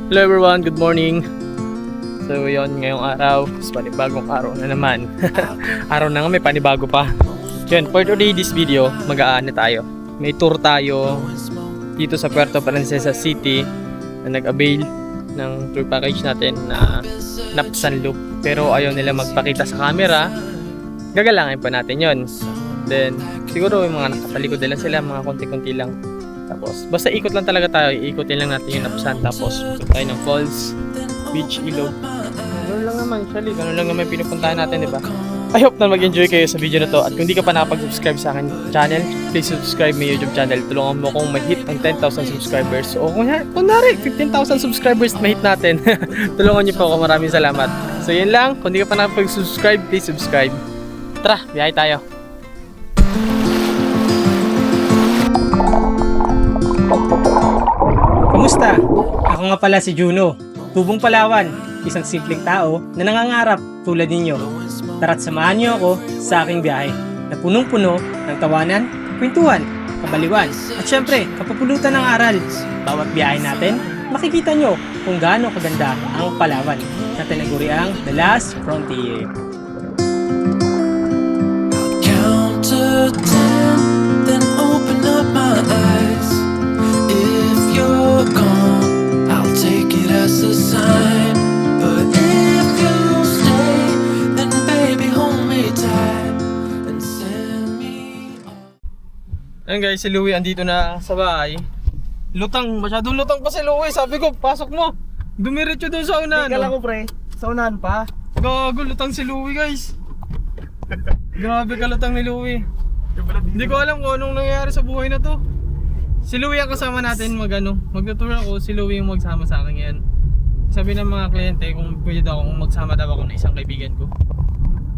Hello everyone, good morning. So yun, ngayong araw, panibagong araw na naman. Araw na nga, may panibago pa. Yun, for today this video, mag-aano tayo. May tour tayo dito sa Puerto Princesa City na nag-avail ng tour package natin na Napsan Loop. Pero ayaw nila magpakita sa camera. Gagalangin pa natin yon. Then, siguro yung mga nakatalikod nila sila, mga konti-konti lang. Tapos, basta ikot lang talaga tayo. Iikotin lang natin yung Napsan. Tapos, ikot tayo ng falls, beach, ilog. Ganun lang naman, actually. Ganun lang naman pinupuntahan natin, di ba? I hope na mag-enjoy kayo sa video na to. At kung di ka pa nakapag-subscribe sa akin channel, please subscribe my YouTube channel. Tulungan mo akong ma-hit ang 10,000 subscribers. O kunwari, 15,000 subscribers ma-hit natin. Tulungan niyo po ako. Maraming salamat. So, yun lang. Kung di ka pa nakapag-subscribe, please subscribe. Tara, biyahe tayo. Kamusta? Ako nga pala si Juno, tubong Palawan, isang simpleng tao na nangangarap tulad ninyo. Tara't samahan niyo ako sa aking biyahe na punong-puno ng tawanan, kwentuhan, kabaliwan at syempre kapupulutan ng aral. Bawat biyahe natin, makikita nyo kung gaano kaganda ang Palawan na tinaguriang The Last Frontier. Count to 10, then open up my eyes. If you're gone, I'll take it as a sign. But if you stay, then baby hold me tight and send me on. Ayun guys, si Louie andito na sa bahay. Lutang, masyadong lutang pa si Louie. Sabi ko, pasok mo. Dumiretso doon sa unahan. Kala ko pre, sa unahan pa. Gago, lutang si Louie guys. Grabe ka lutang ni Louie. Hindi ko alam kung anong nangyayari sa buhay na to. Si Louie ang kasama natin mag-tour ako. Si Louie yung magsama sa akin ngayon. Sabi ng mga kliyente kung pwede daw akong magsama daw ako ng isang kaibigan ko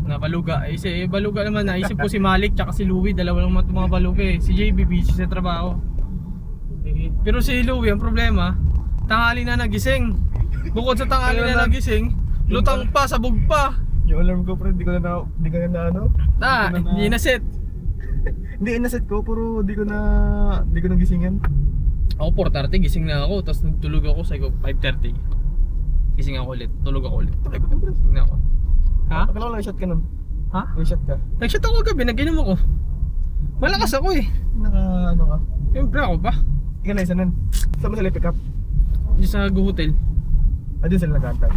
na baluga. Si baluga naman, naisip ko si Malik tsaka si Louie. Dalawa lang mga baluga eh. Si JB busy sa trabaho. Pero si Louie ang problema, tanghali na nagising. Bukod sa tanghali na nagising, lutang pa, sabog pa. Yung alarm ko pre, di ko na ano. Hindi na set. Hindi inaset ko, puro di ko na gisingan. Ako 4:30 gising na ako, tapos nagtulog ako sa 5:30. Gising ako ulit, tulog ako ulit. Gising na ako. Ha? Akala ko lang shot ka nun. Ha? May shot ka. Nag-shot ako gabi, nag-inom ako. Malakas ako eh. Ano ka? Siyempre ako pa. Ikaw na isa nun. Saan mo sila pick up? Yung sa Go Hotel. Doon sila nag-antay.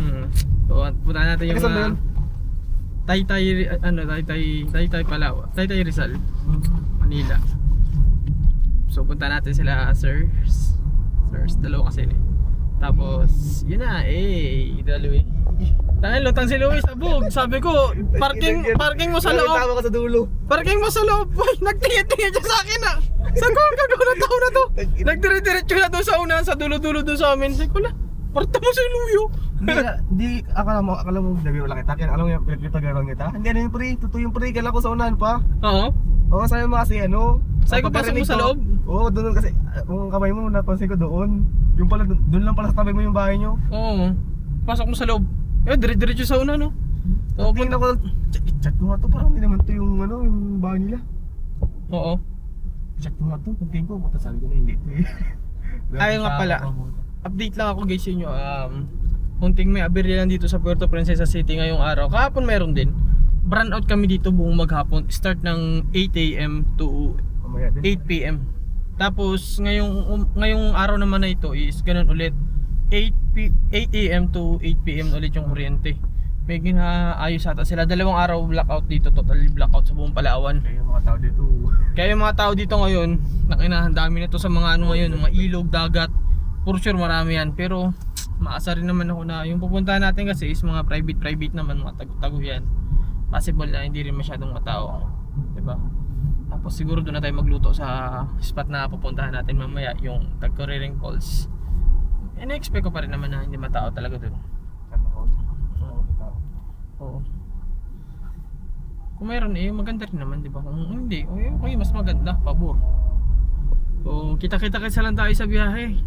So, punta natin yung Saan ba yun? Taytay Palawan. Taytay Rizal. Manila. So punta natin sila Sirs, dalawa kasi eh. Tapos yun na dalawa eh. Dahil lutang si Louie sa bug. Sabi ko, parking mo sa loob. Tama ka sa dulo. Parking mo sa loob. Boy, nagtingin-tingin siya sa akin ah. Sabi ko, gagawin na tao na to. Nagdire-diretso na doon sa unahan, sa dulo-dulo doon sa amin. Sabi ko na, parta mo si Louie. Hindi, akala mo nabiro lang kita. Kaya alam mo yung pinagpagalang kita. Hindi ano yung pre, totoo yung pre. Kala ko sa unahan pa. Oo. Oo, sabi mo kasi ano. Sabi ko, pasok mo sa loob. Oo, doon kasi yung kamay mo napansin ko doon. Yung pala doon lang pala sa tabi mo yung bahay nyo. Oo. Pasok mo sa loob. Dire-diretso sa una no. Oo, tingin ako, chat ko nga to, parang hindi naman to yung yung bahay nila. Oo. Chat ko nga to, tingin ko, buta sabi ko na hindi to eh. Ayaw nga pala. Update lang ako guys sa inyo. Munting may aberya lang dito sa Puerto Princesa City ngayong araw. Kahapon meron din. Brand out kami dito buong maghapon. Start ng 8 AM to 8 PM. Tapos ngayong araw naman na ito is ganun ulit. 8 AM to 8 PM ulit yung kuryente. May ginaayos ata sila. 2 araw blackout dito. Totally blackout sa buong Palawan. Kaya yung mga tao dito ngayon, nakinahan dami na to sa mga ngayon, mga ilog, dagat. For sure marami yan. Pero maasa rin naman ako na yung pupuntahan natin kasi is mga private naman, mga tago yan. Possible na hindi rin masyadong matao, diba? Tapos siguro doon na tayo magluto sa spot na pupuntahan natin mamaya, yung Tagcoriring Falls. In-expect ko pa rin naman na hindi matao talaga doon. Oo. Kung mayroon maganda rin naman, diba? Kung hindi, okay, mas maganda, pabor. So kita-kita kasi lang tayo sa biyahe.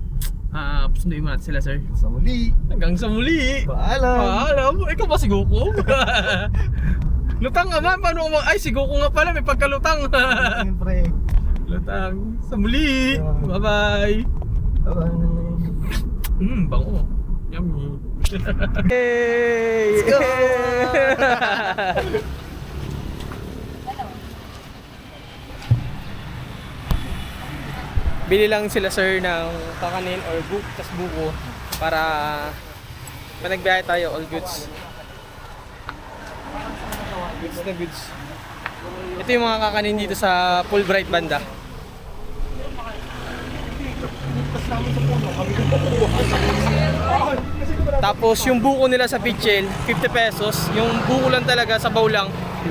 Sunduin mo natin sila, sir. Sa muli. Hanggang sa muli. Paalam. Ikaw ba si Goku? Lutang nga man, paano ko ay si Goku nga pala, may pagkalutang. Siyempre. Lutang. Sa muli. Bye bye. Bye-bye. Bango. Yummy. Hey! Let's go! Bili lang sila sir ng kakanin or tas buko para panagbiyahe tayo, all goods. Goods na goods. Ito yung mga kakanin dito sa Fulbright banda. Tapos yung buko nila sa Pichel, 50 pesos. Yung buko lang talaga sa lang.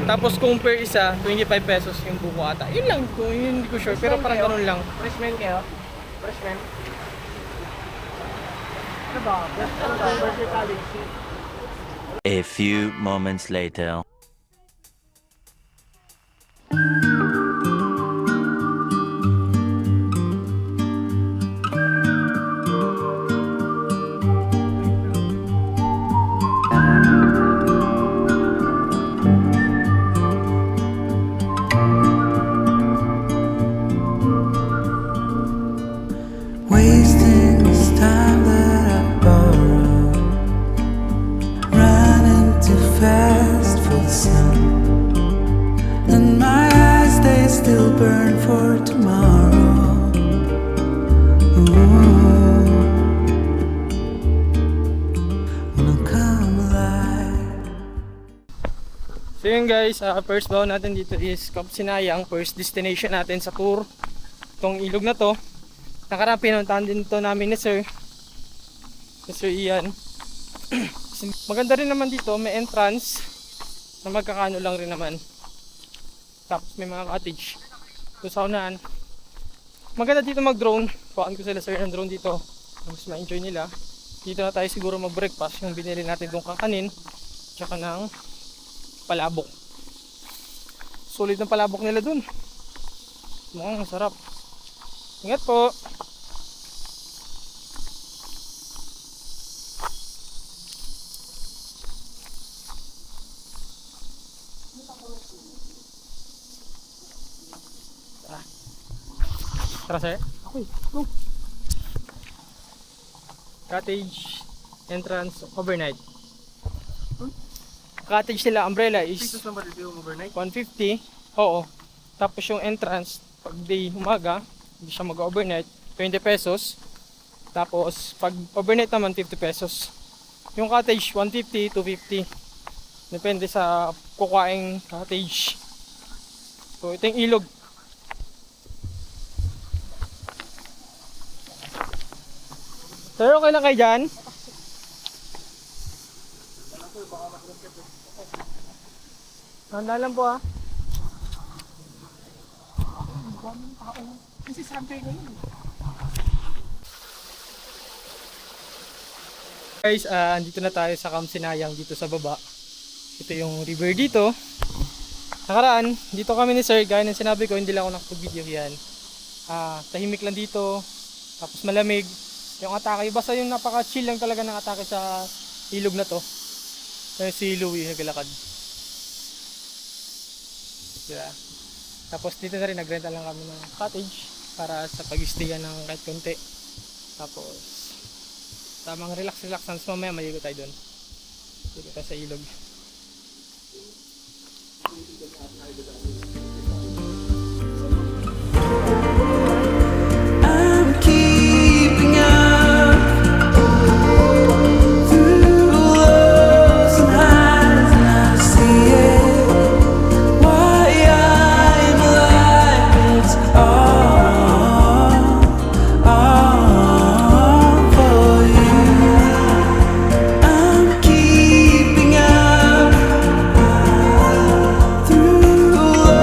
Tapos kung per isa, 25 pesos yung buko ata. Yun lang, yun hindi ko sure. Pero parang ganun lang. Freshman kayo? Freshman? Ano ba? Birthday college. A few moments later. Wasting this time that I borrowed, running too fast for the sun, and my eyes they still burn for tomorrow. Ooh, wanna come alive. So yun guys, first bound natin dito is Kapsinayang. First destination natin sa tour. Itong ilog na to. Nakaraan pinuntahan din to namin ni Sir Ian. Maganda rin naman dito, may entrance na magkakano lang rin naman. Tapos may mga cottage. So sa unahan, maganda dito mag-drone. Kuhaan ko sila Sir ng drone dito. Mas ma-enjoy nila. Dito na tayo siguro mag-breakfast. Yung binili natin itong kakanin. Tsaka ng palabok. Solid ng palabok nila dun. Mukhang masarap. Ingat po. Tara sir. Okay, go. Cottage entrance overnight. Cottage nila umbrella is Pesos naman dito yung overnight? 150. Oo. Tapos yung entrance pag day umaga, hindi siya mag-overnight, 20 pesos. Tapos pag overnight naman 50 pesos. Yung cottage 150, 250. Depende sa kukuhaing cottage. So ito yung ilog. Sir, okay lang kayo dyan? Handa lang po ah. Guys, andito na tayo sa Kamsinayang dito sa baba. Ito yung river dito. Nakaraan, dito kami ni Sir, gaya ng sinabi ko, hindi lang ako nakapag-video yan. Tahimik lang dito, tapos malamig. Yung atake, basta yung napaka-chill lang talaga ng atake sa ilog na to. Si Louie naglalakad. Diba? Tapos dito na rin nagrenta lang kami ng cottage para sa pag-stayan ng kahit konti. Tapos tamang relax. Tapos mamaya maligo tayo doon. Dito tayo sa ilog. I'm keeping up through lows and highs, and I see it. Why I'm alive, it's all for you. I'm keeping up through lows.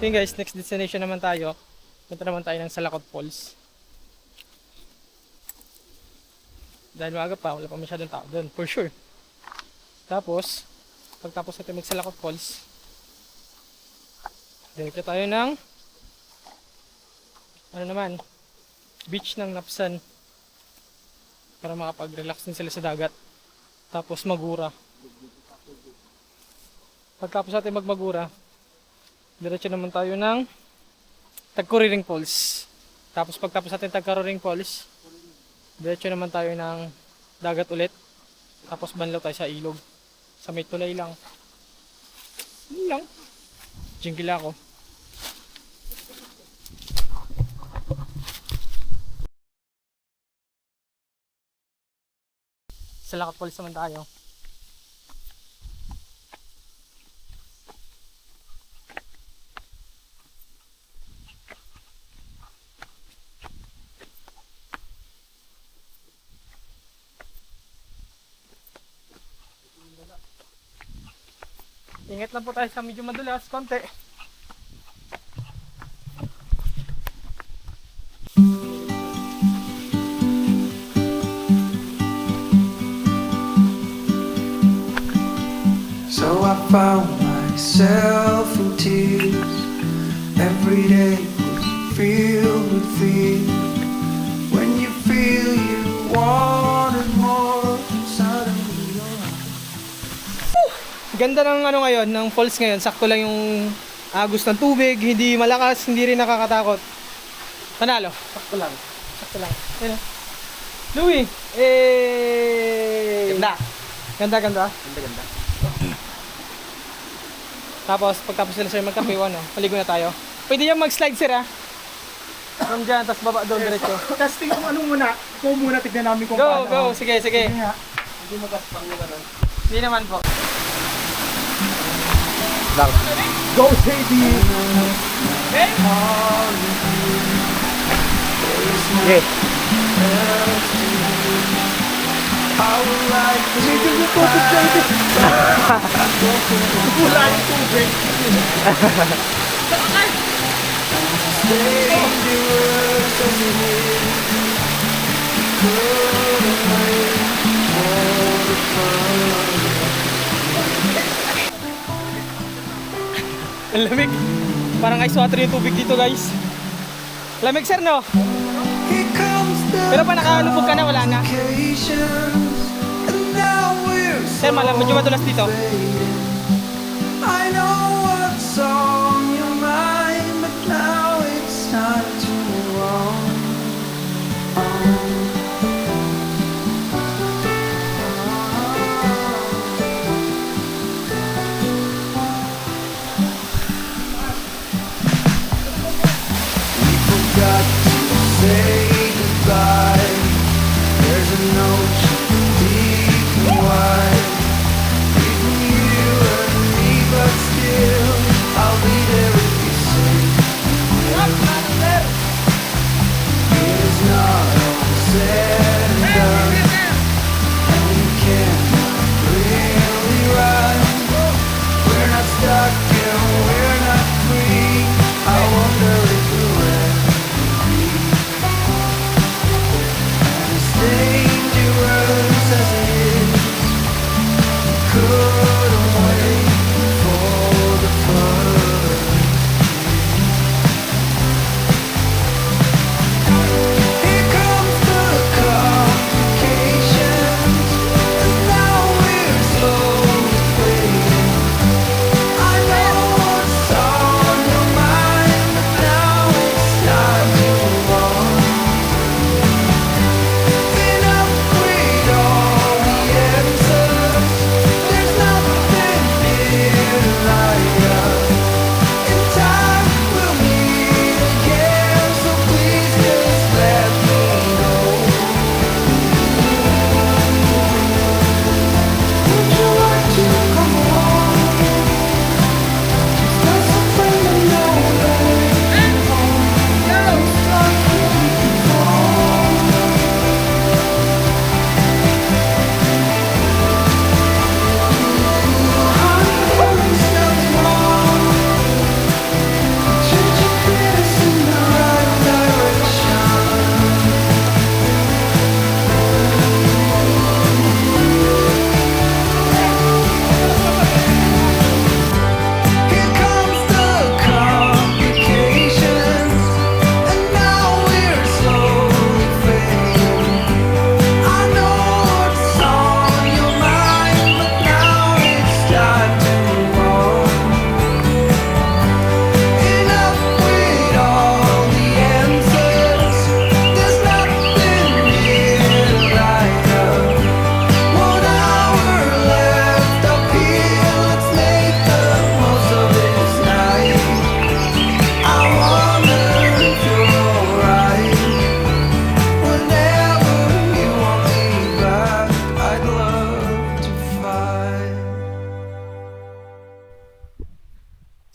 Okay guys, next destination naman tayo. Punta naman tayo ng Salakot Falls. Dahil maaga pa, wala pa masyadong tao doon, for sure. Tapos, pagtapos natin mag-Salakot Falls, diretso tayo ng ano naman, beach ng Napsan para makapag-relax din sila sa dagat. Tapos Magura. Pagtapos natin mag-Magura, diretso naman tayo ng Tagkuriring Falls. Tapos pagtapos natin Tagkuriring Falls, diretso naman tayo ng dagat ulit. Tapos banlaw tayo sa ilog. Sa may tulay lang. Yun lang. Jingle ako. Sa Salakot Falls naman tayo. Ingat lang po tayo sa medyo madulas, konti. So I found myself in tears. Every day was filled with fear. When you feel you wanted more, suddenly you're Ganda ng ano ngayon, ng falls ngayon. Sakto lang yung agos ng tubig, hindi malakas, hindi rin nakakatakot. Panalo. Sakto lang. Sakto lang. Ayun. Oh. Louie! Ganda. Ganda, ganda. Ganda. Tapos, pagtapos nila sir magkape, ano, paligo na tayo. Pwede yung mag-slide sir ha. From dyan, tapos baba doon diretso. Testing kung ano muna. Ikaw muna, tignan namin kung Go, paano. go, sige, sige. Sige nga. Hindi mo gaspang mo ganun. Hindi naman po. Lang. Go, JD! Okay. I would like to Medyo yung tubig JD. Wala yung tubig. dangerous as it is. Couldn't wait for the fun. Ang lamig. Parang ice water yung tubig dito guys. Lamig sir no? Here comes the Pero pa nakalubog ka na, wala na. complications, and now we're Sir, medyo madulas dito. fading. I know what's on your mind, but now it's time to move on. We forgot to say goodbye. There's an ocean deep and wide between you and me, but still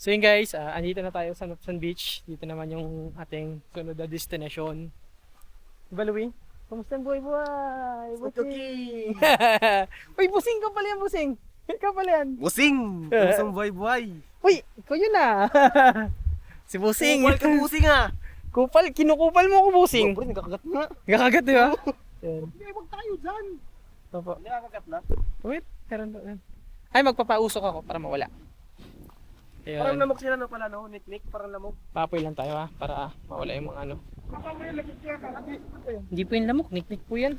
So yun guys, andito na tayo sa Nupsan Beach. Dito naman yung ating sunod na destination. Diba Louie? Kamusta ang buhay-buhay? Busing! Uy, busing ka pala yan, busing! Ikaw pala yan! Busing! Kamusang buhay-buhay! Uy, ikaw yun ah! Si busing! Kupal ka busing ah! Kupal, kinukupal mo ko busing! Pre, nagkakagat nga. Nakagat di ba? Yan. Hindi, huwag tayo dyan. Opo. Hindi nagkakagat na. Wait, meron doon. Ay, magpapausok ako para mawala. Parang Ayun. lamok sila no pala no, nik-nik, parang lamok. Papoy lang tayo ha, para mawala yung mga ano. Hindi po yung lamok, niknik po yan.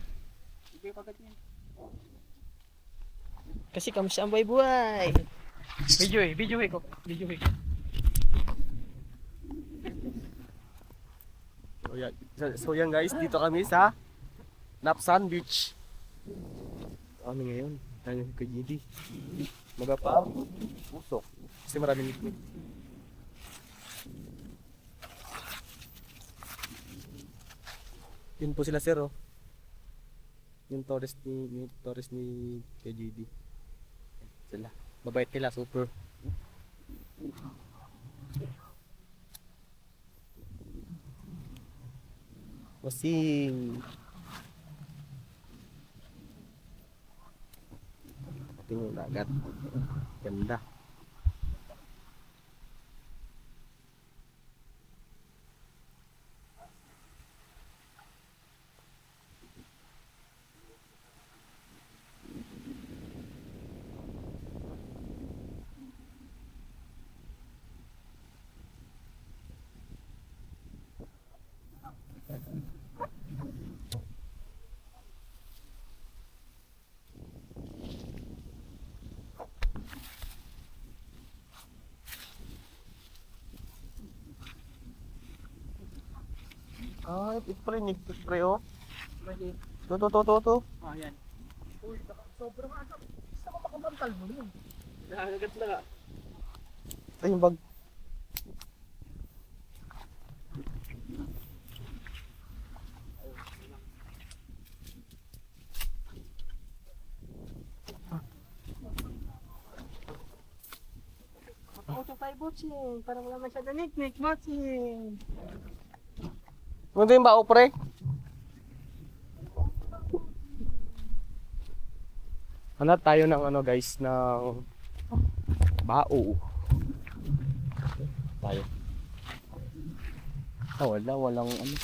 Kasi kamusta ang buhay-buhay? Video ko. So yan guys, dito kami sa Nupsan Beach. Ano ngayon? Tayo kay Gidi. Magapa usok. Kasi maraming nik-nik. Yun po sila sir oh. Yung Torres ni KGD. Sila. Mabait nila, super. Wasing. Tingnan yung dagat. Ganda. Ah, ito pala yung nigpit pre oh. To. Oh, yan. Uy, sobrang asap. Gusto ko makabantal mo yun. Nakagat na ka. Ay, yung bag. Mapauto tayo, botsing. Para wala masyado niknik, botsing. Ano yung bao pre? Hanap tayo ng ano guys, ng bao. Tayo. Ah, walang ano.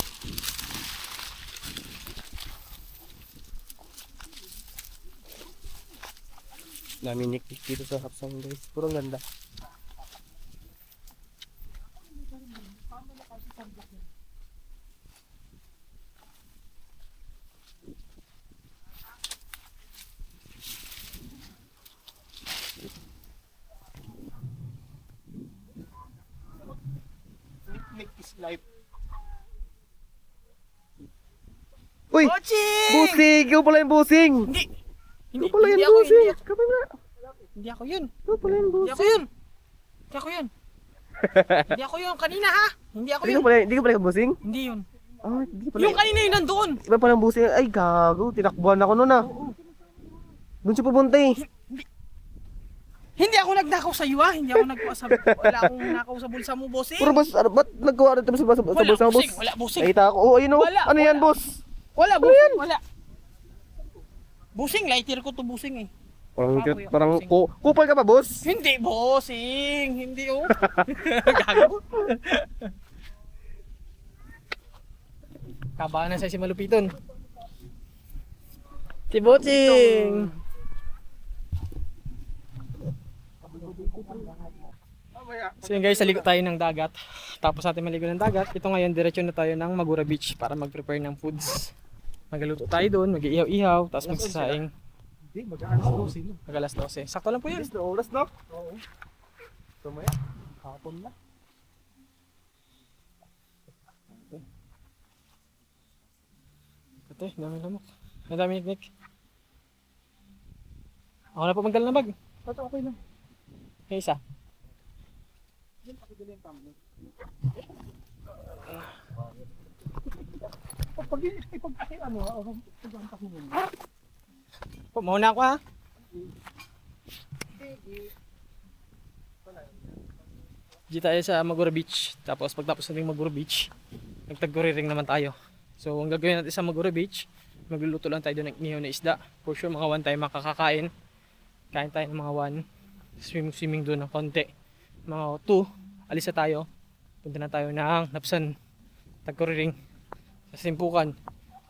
Naminikik dito sa Hapsang guys. Purong ganda. Make is life. Uy! Botsing! Busing! Ikaw pala yung busing! Hindi! Ikaw pala yung ako, busing! hindi, Ikaw pala! hindi ako yun. Ikaw pala yung Hindi busing! ako yun. Hindi ako yun. Hindi ako yun. Kanina ha? Hindi ako yun. Hindi ka pala yung busing? Hindi yun. Ah, hindi pala. Yung kanina yun nandoon. Iba pala yung busing. Ay, gago. Tinakbuhan ako nun ah. Doon siya pupunta eh. Hindi ako nagnakaw sa iyo ha. Hindi ako nagkuha sa... Wala akong nakaw sa bulsa mo, bossing. Pero boss, ano, ba't nagkuha rin sa bulsa mo, Wala, boss? bossing. Wala, bossing. Nakita ako. Oh, ayun oh. Wala, Ano yan, wala. boss? Wala, bossing. Wala. Busing, lighter ko to busing eh. Parang kupal ka pa, boss? Hindi, bossing. Hindi oh. Gago. Kabahan na sa si Malupiton. Si Bossing. So yun guys, saligo tayo ng dagat. Tapos natin maligo ng dagat. Ito ngayon, diretso na tayo ng Magura Beach para mag-prepare ng foods. Magaluto tayo doon, mag-iihaw-ihaw, tapos magsasaing. Hindi, mag-alas 12. Mag-alas 12. Sakto lang po yun. Oras na? Oo. Tumaya. Hapon na. Ito, dami lamok. Ang dami niknik. Ako na po magdala ng bag. Ito, okay lang. Okay, isa. Mauna ako ha. Dito tayo sa Magura Beach. Tapos pagtapos natin Magura Beach, nagtagkuriring naman tayo. So ang gagawin natin sa Magura Beach, magluluto lang tayo doon ng inihaw na isda. For sure mga 1 tayo makakakain. Kain tayo ng mga 1. Swimming doon ng konti. Mga 2, alis na tayo. Punta na tayo ng Napsan, Tagkuriring, sa Simpukan.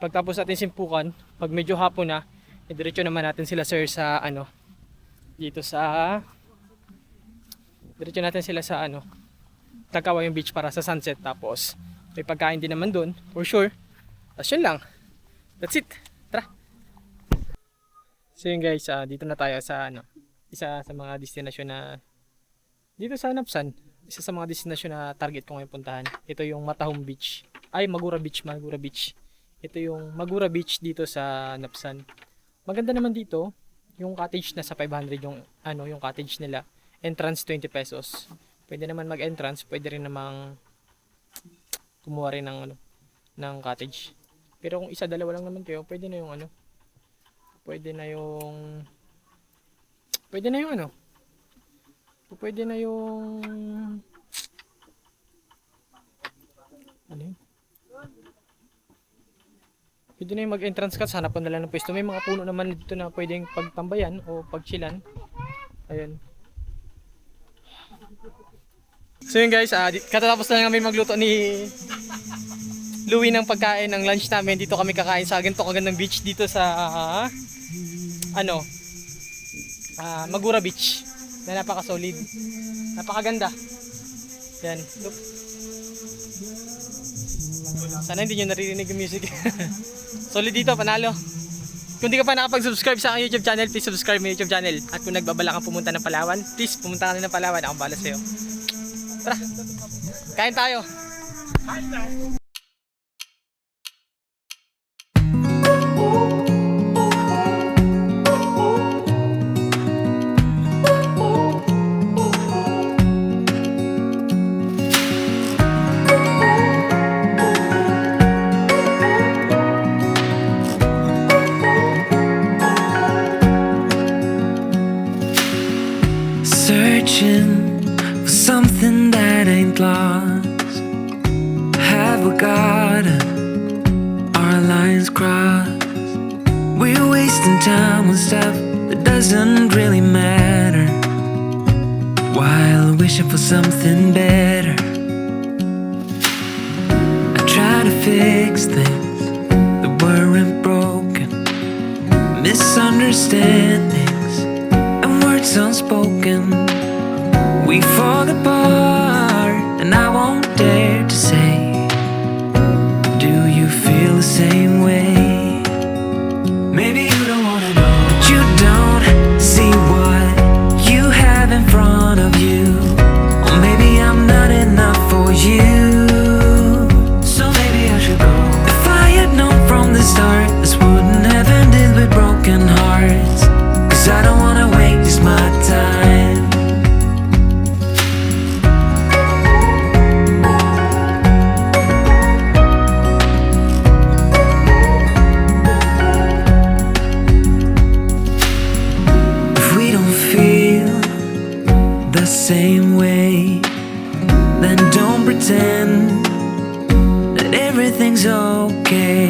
Pagtapos natin Simpukan, pag medyo hapon na, diretso naman natin sila sir sa ano, dito sa diretso natin sila sa ano, Tagkawayong Beach para sa sunset. Tapos may pagkain din naman doon for sure. Tapos yun lang, that's it, tara. So yun guys, dito na tayo sa ano, isa sa mga destinasyon na dito sa Napsan, isa sa mga destinasyon na target ko ngayon puntahan. Ito yung Matahong Beach, ay Magura Beach. Ito yung Magura Beach dito sa Napsan. Maganda naman dito, yung cottage na sa 500 yung ano, yung cottage nila. Entrance 20 pesos. Pwede naman mag-entrance, pwede rin namang kumuha rin ng ano, ng cottage. Pero kung isa dalawa lang naman kayo, pwede na yung ano, pwede na yung ano, pwede na yung ano yun? Pwede na yung mag-entrance ka, sana pa nila ng pwesto. May mga puno naman dito na pwedeng pagtambayan o pagchilan. Ayun. So yun guys, katatapos na namin magluto ni Louie ng pagkain ng lunch namin. Dito kami kakain sa ganito kagandang beach dito sa Magura Beach. Na napaka-solid. Napakaganda. Yan. Look. Sana hindi nyo naririnig yung music. Solid dito, panalo. Kung di ka pa nakapag-subscribe sa aking YouTube channel, please subscribe my YouTube channel. At kung nagbabala kang pumunta ng Palawan, please pumunta ka na ng Palawan. Akong bahala sa'yo. Tara, kain tayo. Searching for something that ain't lost. Have we got our lines crossed? We're wasting time on stuff that doesn't really matter, while wishing for something better. I try to fix things that weren't broken, misunderstandings and words unspoken. We fall apart, and I won't dare to say, do you feel the same way? Maybe you don't wanna know, but you don't see what you have in front of you. Or maybe I'm not enough for you, so maybe I should go. If I had known from the start, this wouldn't have ended with broken hearts. 'Cause I don't wanna waste my time. Same way, then don't pretend that everything's okay.